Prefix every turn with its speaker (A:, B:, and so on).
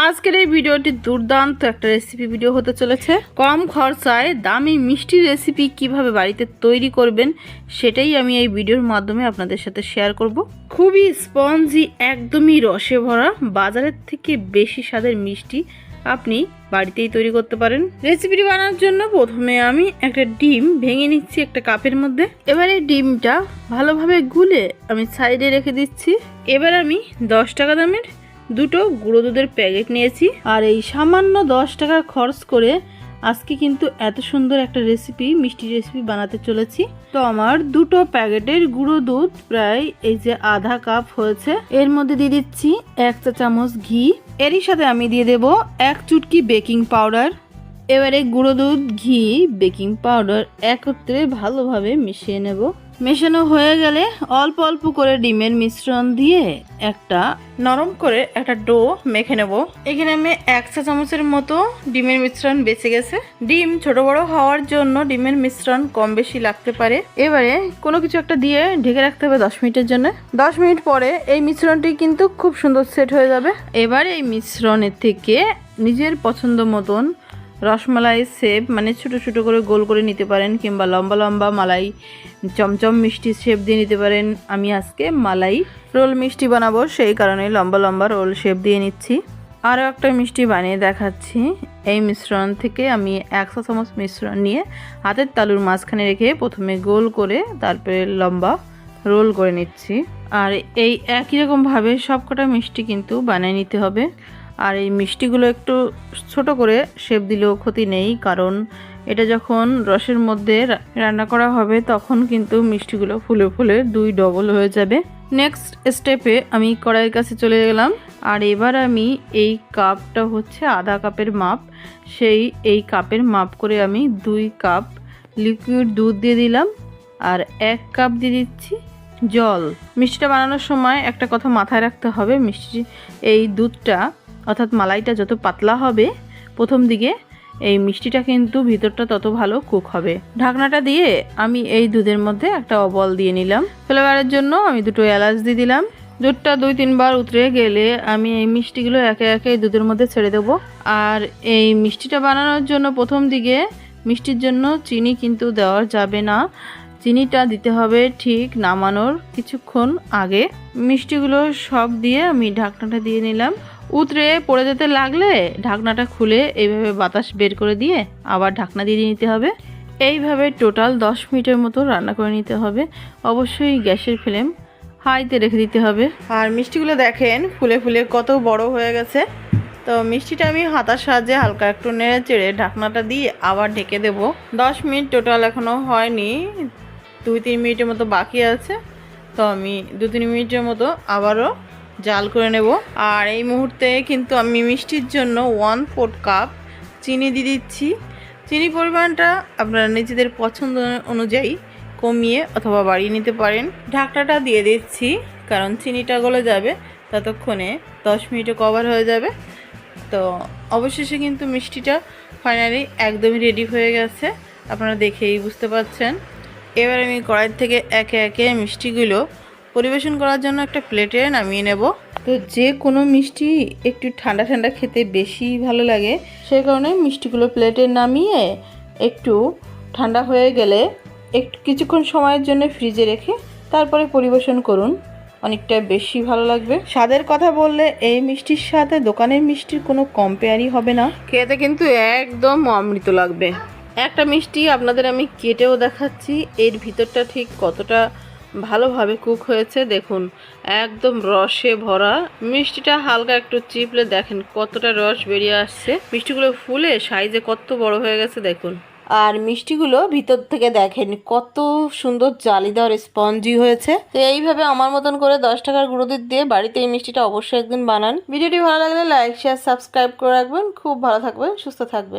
A: আজকের এই ভিডিওটি দুর্দান্ত একটা রেসিপি ভিডিও হতে চলেছে। কম খরচায় দামি মিষ্টি রেসিপি কিভাবে বাড়িতে তৈরি করবেন সেটাই আমি এই ভিডিওর মাধ্যমে আপনাদের সাথে শেয়ার করব। খুবই স্পঞ্জি, একদমই রসে ভরা, বাজারের থেকে বেশি স্বাদের মিষ্টি আপনি বাড়িতেই তৈরি করতে পারেন। রেসিপিটি বানানোর জন্য প্রথমে আমি একটা ডিম ভেঙে নিচ্ছি একটা কাপের মধ্যে। এবার এই ডিমটা ভালোভাবে গুলে আমি সাইডে রেখে দিচ্ছি। এবার আমি 10 টাকা দামের দুটো গুঁড়ো দুধের প্যাকেট নিয়েছি, আর এই সামান্য 10 টাকা খরচ করে আজকে কিন্তু এত সুন্দর একটা রেসিপি, মিষ্টি রেসিপি বানাতে চলেছি। তো আমার দুটো প্যাকেটের গুঁড়ো দুধ প্রায় এই যে আধা কাপ হয়েছে। এর মধ্যে দিয়ে দিচ্ছি 1 চা চামচ ঘি। এরই সাথে আমি দিয়ে দেব 1 চুটকি বেকিং পাউডার। এবারে গুঁড়ো দুধ, ঘি, বেকিং পাউডার একত্রে ভালোভাবে মিশিয়ে নেব। মেশানো হয়ে গেলে অল্প অল্প করে ডিমের মিশ্রণ দিয়ে একটা নরম করে একটা ডো মেখে নেব। এখানে আমি 1 চা চামচের মতো ডিমের মিশ্রণ বেঁচে গেছে। ডিম ছোট বড় হওয়ার জন্য ডিমের মিশ্রণ কম বেশি লাগতে পারে। এবারে কোনো কিছু একটা দিয়ে ঢেকে রাখতে হবে 10 মিনিটের জন্য। 10 মিনিট পরে এই মিশ্রণটি কিন্তু খুব সুন্দর সেট হয়ে যাবে। এবার এই মিশ্রণের থেকে নিজের পছন্দ মতন রসমালাই শেপ, মানে ছোটো ছোটো করে গোল করে নিতে পারেন, কিংবা লম্বা লম্বা মালাই চমচম মিষ্টি শেপ দিয়ে নিতে পারেন। আমি আজকে মালাই রোল মিষ্টি বানাবো, সেই কারণে লম্বা লম্বা রোল শেপ দিয়ে নিচ্ছি। আরও একটা মিষ্টি বানিয়ে দেখাচ্ছি। এই মিশ্রণ থেকে আমি 1 চা চামচ মিশ্রণ নিয়ে হাতের তালুর মাঝখানে রেখে প্রথমে গোল করে তারপরে লম্বা রোল করে নিচ্ছি। আর এই একই রকমভাবে সবকটা মিষ্টি কিন্তু বানিয়ে নিতে হবে। আর এই মিষ্টিগুলো একটু ছোট করে শেপ দিলেও ক্ষতি নেই, কারণ এটা যখন রসের মধ্যে রান্না করা হবে তখন কিন্তু মিষ্টিগুলো ফুলে ফুলে 2 ডবল হয়ে যাবে। নেক্সট স্টেপে আমি কড়াইয়ের কাছে চলে গেলাম। আর এবার আমি এই কাপটা হচ্ছে আধা কাপের মাপ, এই কাপের মাপ করে আমি 2 কাপ লিকুইড দুধ দিয়ে দিলাম, আর 1 কাপ দিয়ে দিচ্ছি জল। মিষ্টিটা বানানোর সময় একটা কথা মাথায় রাখতে হবে, এই দুধটা অর্থাৎ মালাইটা যত পাতলা হবে প্রথম দিকে, এই মিষ্টিটা কিন্তু ভিতরটা তত ভালো কুক হবে। ঢাকনাটা দিয়ে আমি এই দুধের মধ্যে একটা অবল দিয়ে নিলাম। ফ্লেভারের জন্য আমি 2 এলাচ দিয়ে দিলাম। দুধটা 2-3 বার উতরে গেলে আমি এই মিষ্টিগুলো একে একে দুধের মধ্যে ছেড়ে দেবো। আর এই মিষ্টিটা বানানোর জন্য প্রথম দিকে মিষ্টির জন্য চিনি কিন্তু দেওয়া যাবে না, চিনিটা দিতে হবে ঠিক নামানোর কিছুক্ষণ আগে। মিষ্টিগুলো সব দিয়ে আমি ঢাকনাটা দিয়ে নিলাম। উতরে পড়ে যেতে লাগলে ঢাকনাটা খুলে এইভাবে বাতাস বের করে দিয়ে আবার ঢাকনা দিয়ে নিতে হবে। এইভাবে টোটাল 10 মিনিটের মতো রান্না করে নিতে হবে। অবশ্যই গ্যাসের ফ্লেম হাইতে রেখে দিতে হবে। আর মিষ্টিগুলো দেখেন ফুলে ফুলে কত বড় হয়ে গেছে। তো মিষ্টিটা আমি হাতার সাহায্যে হালকা একটু নেড়ে চেড়ে ঢাকনাটা দিয়ে আবার ঢেকে দেব। 10 মিনিট টোটাল এখনও হয়নি, 2-3 মিনিটের মতো বাকি আছে। তো আমি 2-3 মিনিটের মতো আবারও জাল করে নেব। আর এই মুহূর্তে কিন্তু আমি মিষ্টির জন্য 1/4 কাপ চিনি দিয়ে দিচ্ছি। চিনি পরিমাণটা আপনারা নিজেদের পছন্দ অনুযায়ী কমিয়ে অথবা বাড়িয়ে নিতে পারেন। ঢাকনাটা দিয়ে দিচ্ছি কারণ চিনিটা গলে যাবে, ততক্ষণে 10 মিনিটে কভার হয়ে যাবে। তো অবশেষে কিন্তু মিষ্টিটা ফাইনালি একদমই রেডি হয়ে গেছে, আপনারা দেখেই বুঝতে পারছেন। এবার আমি কড়াই থেকে একে একে মিষ্টিগুলো পরিবেশন করার জন্য একটা প্লেটে নামিয়ে নেব। তো যে কোনো মিষ্টি একটু ঠান্ডা ঠান্ডা খেতে বেশি ভালো লাগে, সেই কারণে মিষ্টিগুলো প্লেটে নামিয়ে একটু ঠান্ডা হয়ে গেলে একটু কিছুক্ষণ সময়ের জন্য ফ্রিজে রেখে তারপরে পরিবেশন করুন, অনেকটা বেশি ভালো লাগবে। স্বাদের কথা বললে এই মিষ্টির সাথে দোকানের মিষ্টির কোনো কম্পেয়ারই হবে না, খেতে কিন্তু একদম অমৃত লাগবে। একটা মিষ্টি আপনাদের আমি কেটেও দেখাচ্ছি, এর ভিতরটা ঠিক কতটা ভালোভাবে কুক হয়েছে দেখুন, একদম রসে ভরা। মিষ্টিটা হালকা একটু চিপলে দেখেন কতটা রস বেরিয়ে আসছে। মিষ্টিগুলো ফুলে সাইজে কত বড় হয়ে গেছে দেখুন। আর মিষ্টিগুলো ভিতর থেকে দেখেন কত সুন্দর জালিদার স্পঞ্জি হয়েছে। তো এইভাবে আমার মতন করে 10 টাকার গুঁড়ো দুধ দিয়ে বাড়িতে এই মিষ্টিটা অবশ্যই একদিন বানান। ভিডিওটি ভালো লাগলে লাইক, শেয়ার, সাবস্ক্রাইব করে রাখবেন। খুব ভালো থাকবেন, সুস্থ থাকবেন।